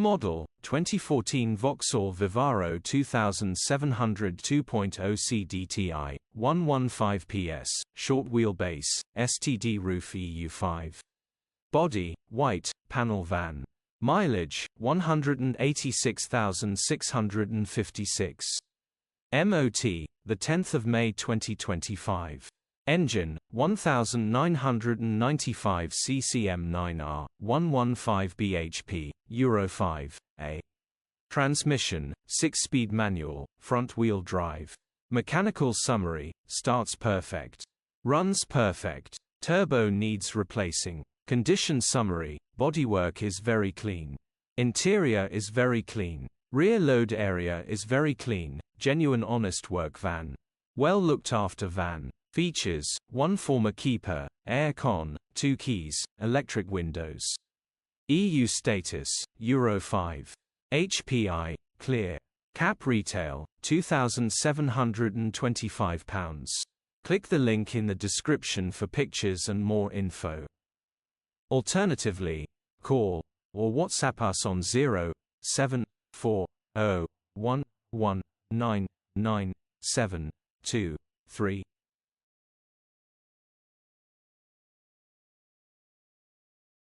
Model, 2014 Vauxhall Vivaro 2700 2.0 CDTI, 115 PS, short wheelbase, STD roof EU5. Body, white, panel van. Mileage, 186,656. MOT, the 10th of May 2025. Engine, 1995 CCM9R, 115 bhp, Euro 5, A. Transmission, 6-speed manual, front-wheel drive. Mechanical summary, starts perfect. Runs perfect. Turbo needs replacing. Condition summary, bodywork is very clean. Interior is very clean. Rear load area is very clean, genuine honest work van. Well looked after van. Features, 1 former keeper, air con, 2 keys, electric windows. EU status, Euro 5. HPI, clear. Cap retail, £2,725. Click the link in the description for pictures and more info. Alternatively, call or WhatsApp us on 07401199723.